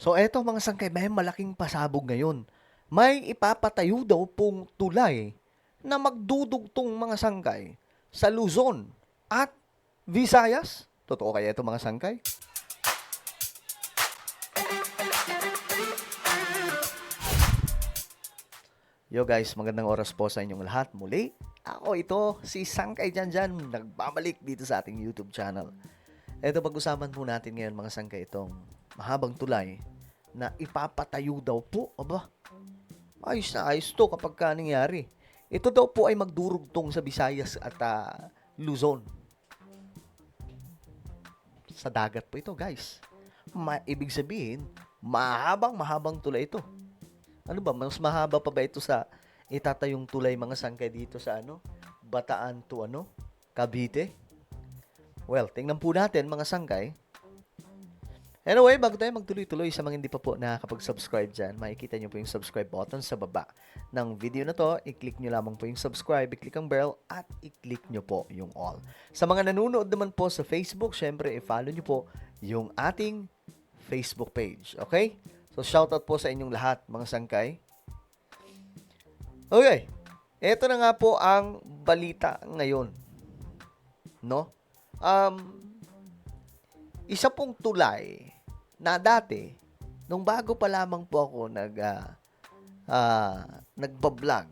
So eto mga sangkay, may malaking pasabog ngayon. May ipapatayo daw pong tulay na magdudugtong mga sangkay sa Luzon at Visayas. Totoo kaya ito mga sangkay? Yo guys, magandang oras po sa inyong lahat. Muli, ako ito, si Sangkay Janjan, nagbabalik dito sa ating YouTube channel. Ito, pag-usapan po natin ngayon mga sangkay itong mahabang tulay na ipapatayo daw po. Aba, ayos na ayos to kapag nangyari. Ito daw po ay magdurugtong sa Visayas at Luzon. Sa dagat po ito guys. Ibig sabihin, mahabang tulay ito. Ano ba, mas mahaba pa ba ito sa itatayong tulay mga sangkay dito sa Bataan to Cavite? Well, tingnan po natin mga sangkay. Anyway, bago tayo magtuloy-tuloy sa mga hindi pa po nakakapag-subscribe dyan, makikita nyo po yung subscribe button sa baba ng video na to. I-click nyo lamang po yung subscribe, i-click ang bell, at i-click nyo po yung all. Sa mga nanonood naman po sa Facebook, syempre, i-follow nyo po yung ating Facebook page. Okay? So, shoutout po sa inyong lahat, mga sangkay. Okay. Ito na nga po ang balita ngayon. No? Isa pong tulay na dati, nung bago pa lamang po ako nagbablog,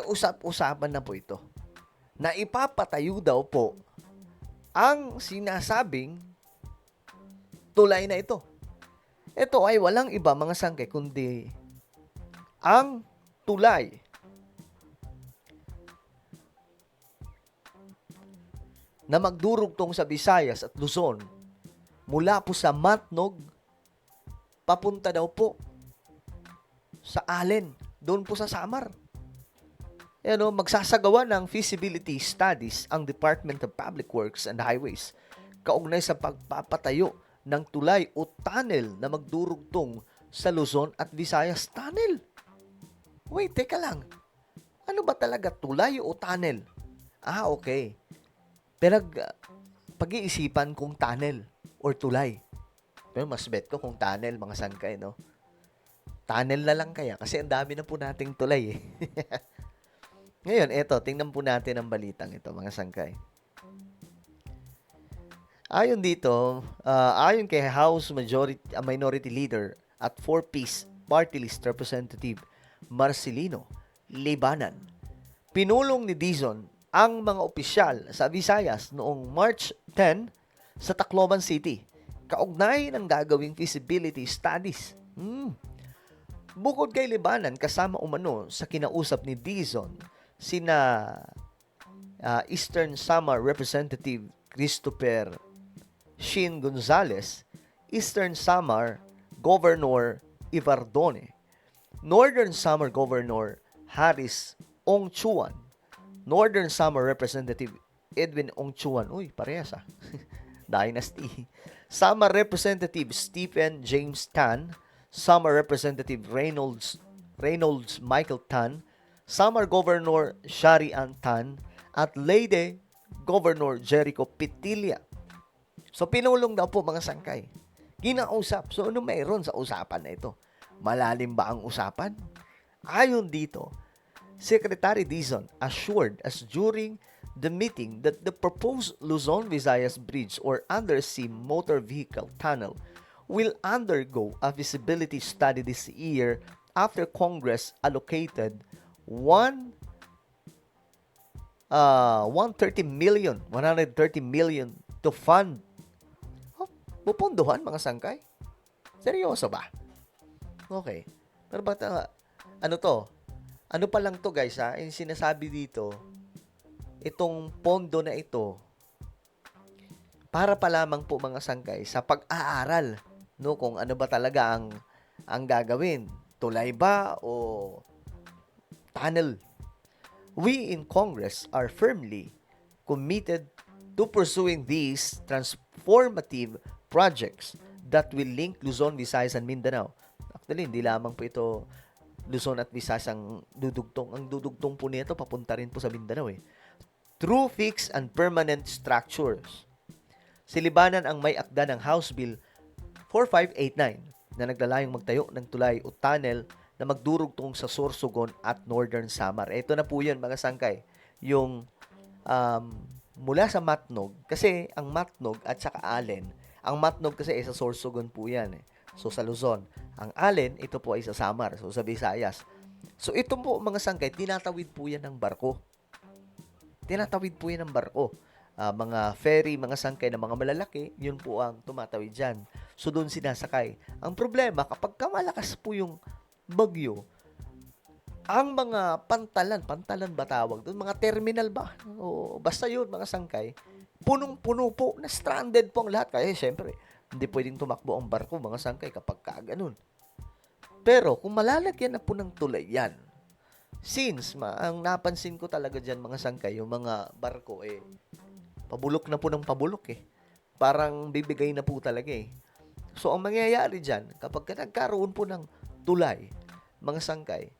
usap-usapan na po ito. Na ipapatayo daw po ang sinasabing tulay na ito. Ito ay walang iba mga sangkay kundi ang tulay na magdurugtong sa Visayas at Luzon mula po sa Matnog papunta daw po sa Allen, doon po sa Samar. Magsasagawa ng feasibility studies ang Department of Public Works and Highways kaugnay sa pagpapatayo ng tulay o tunnel na magdurugtong sa Luzon at Visayas. Tunnel? Wait, teka lang. Ano ba talaga, tulay o tunnel? Okay. Pag-iisipan kung tunnel or tulay. Pero mas bet ko kung tunnel, mga sangkay, no? Tunnel na lang kaya kasi ang dami na po nating tulay eh. Ngayon, eto, tingnan po natin ang balitang ito, mga sangkay. Ayon dito, ayon kay House Minority Leader at 4-piece Party List Representative Marcelino Libanan, pinulong ni Dizon ang mga opisyal sa Visayas noong March 10 sa Tacloban City, kaugnay ng gagawing feasibility studies. Bukod kay Libanan, kasama umano sa kinausap ni Dizon, sina Eastern Samar Representative Christopher Shin Gonzales, Eastern Samar Governor Ivardone, Northern Samar Governor Haris Ongchuan, Northern Samar Representative Edwin Ongchuan, parehas Dynasty, Samar Representative Stephen James Tan, Samar Representative Reynolds Michael Tan, Samar Governor Sharian Tan, at Leyte Governor Jericho Pitilla. So, pinulong daw po mga sangkay. Kinausap. So, ano mayroon sa usapan na ito? Malalim ba ang usapan? Ayon dito, Secretary Dizon assured us during the meeting that the proposed Luzon-Visayas Bridge or undersea motor vehicle tunnel will undergo a feasibility study this year after Congress allocated 130 million to fund. Pupunduhan mga sangkay? Seryoso ba? Okay. Pero ba't ano to? Ano pa lang to guys Yung sinasabi dito, itong pondo na ito, para pa lamang po mga sangkay sa pag-aaral, no, kung ano ba talaga ang gagawin. Tulay ba o tunnel? We in Congress are firmly committed to pursuing these transformative projects that will link Luzon, Visayas, and Mindanao. Actually, hindi lamang po ito Luzon at Visayas ang dudugtong. Ang dudugtong po nito papunta rin po sa Mindanao Through fixed and permanent structures. Si Libanan ang may akda ng House Bill 4589 na naglalayong magtayo ng tulay o tunnel na magdurugtong sa Sorsogon at Northern Samar. Ito na po yun, mga sangkay. Yung mula sa Matnog, kasi ang Matnog at saka Allen, ang Matnog kasi ay sa Sorsogon po yan. So, sa Luzon. Ang Allen, ito po ay sa Samar. So, sa Visayas. So, ito po, mga sangkay, tinatawid po yan ng barko. Tinatawid po yan ng barko. Mga ferry, mga sangkay na mga malalaki, yun po ang tumatawid dyan. So, doon sinasakay. Ang problema, kapag malakas po yung bagyo, ang mga pantalan ba tawag doon? Mga terminal ba? O, basta yun, mga sangkay, punong-puno po, na stranded po ang lahat. Kaya, syempre, hindi pwedeng tumakbo ang barko, mga sangkay, kapag kaganon. Pero, kung malalagyan na po ng tulay yan, since, ang napansin ko talaga dyan, mga sangkay, yung mga barko, pabulok na po ng pabulok Parang bibigay na po talaga So, ang mangyayari dyan, kapag nagkaroon po ng tulay, mga sangkay,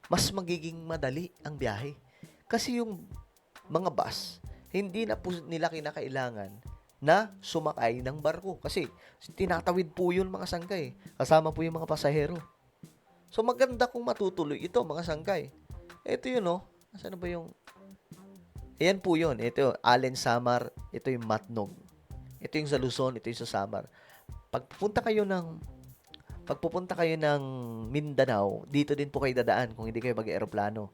mas magiging madali ang biyahe. Kasi yung mga bus, hindi na po nila kinakailangan na sumakay ng barko. Kasi tinatawid po yun, mga sangkay. Kasama po yung mga pasahero. So, maganda kung matutuloy ito, mga sangkay. Ito yun, Nasaan ba yung... Ayan po yun. Ito, Allen Samar. Ito yung Matnog. Ito yung sa Luzon. Ito yung sa Samar. Pagpupunta kayo ng Mindanao, dito din po kayo dadaan kung hindi kayo mag-aeroplano.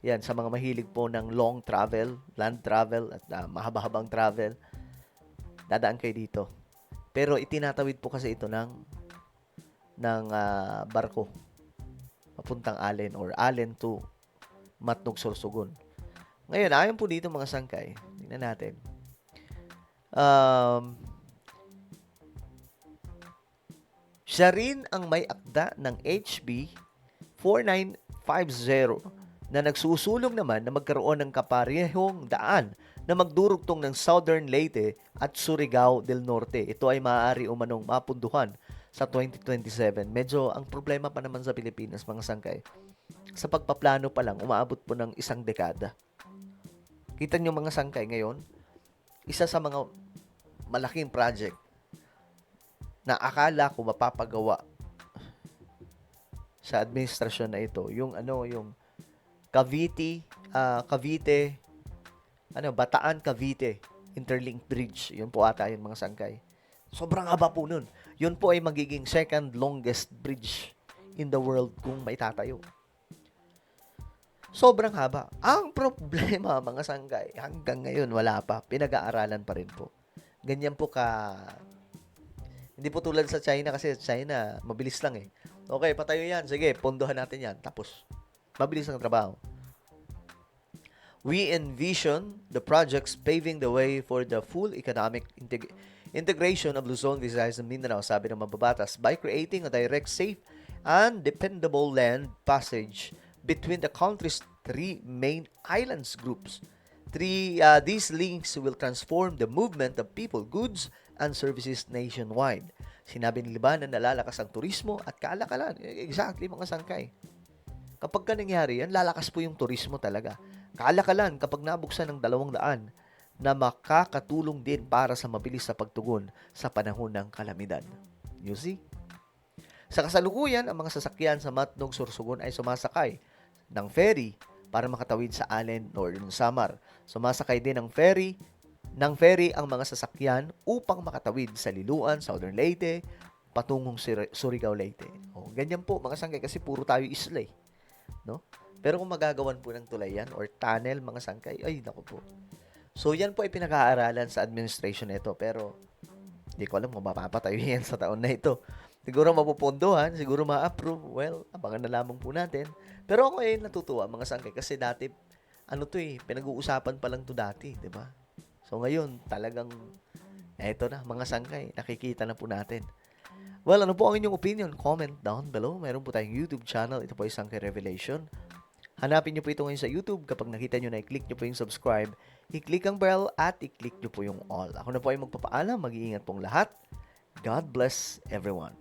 Yan, sa mga mahilig po ng long travel, land travel, at mahaba-habang travel, dadaan kayo dito. Pero itinatawid po kasi ito ng barko. Papuntang Allen or Allen to Matnog, Sorsogon. Ngayon, ayon po dito, mga sangkay. Tingnan natin. Siya rin ang may akda ng HB 4950 na nagsusulong naman na magkaroon ng kaparehong daan na magdurugtong ng Southern Leyte at Surigao del Norte. Ito ay maaari umanong mapunduhan sa 2027. Medyo ang problema pa naman sa Pilipinas, mga sangkay. Sa pagpaplano pa lang, umaabot po ng 1 dekada. Kita nyo, mga sangkay, ngayon, isa sa mga malaking project na akala ko mapapagawa sa administrasyon na ito, yung Bataan Cavite Interlink Bridge. Yun po ata yung, mga sangkay. Sobrang haba po nun. Yun po ay magiging second longest bridge in the world kung maitatayo. Sobrang haba. Ang problema, mga sangkay, hanggang ngayon wala pa. Pinag-aaralan pa rin po. Ganyan po hindi po tulad sa China, kasi China, mabilis lang Okay, patayo yan. Sige, pondohan natin yan. Tapos, mabilis ang trabaho. We envision the projects paving the way for the full economic integration of Luzon, Visayas, and Mindanao, sabi ng mababatas, by creating a direct, safe, and dependable land passage between the country's 3 main islands groups. These links will transform the movement of people, goods, and services nationwide. Sinabi ni Libanan na lalakas ang turismo at kalakalan. Exactly, mga sangkay. Kapag nangyari yan, lalakas po yung turismo talaga. Kalakalan kapag nabuksan ng 200 na makakatulong din para sa mabilis na pagtugon sa panahon ng kalamidad. You see? Sa kasalukuyan, ang mga sasakyan sa Matnog, Sorsogon ay sumasakay ng ferry para makatawid sa Allen, Northern Samar. Sumasakay din ng ferry ang mga sasakyan upang makatawid sa Liloan, Southern Leyte, patungong Surigao, Leyte. Ganyan po, mga sangkay, kasi puro tayo isla no? Pero kung magagawan po ng tulay yan or tunnel, mga sangkay, ay, naku po. So, yan po ay pinag-aaralan sa administration nito, pero hindi ko alam kung mapapatayo yan sa taon na ito. Siguro mapupondohan, siguro ma-approve. Well, abangan na lamang po natin. Pero ako natutuwa, mga sangkay, kasi dati, pinag-uusapan pa lang to dati, di ba? So, ngayon, talagang, eto na, mga sangkay, nakikita na po natin. Well, ano po ang inyong opinion? Comment down below. Meron po tayong YouTube channel. Ito po ay Sangkay Revelation. Hanapin nyo po ito ngayon sa YouTube. Kapag nakita nyo na, i-click nyo po yung subscribe, i-click ang bell, at i-click nyo po yung all. Ako na po ay magpapaalam. Mag-iingat pong lahat. God bless everyone.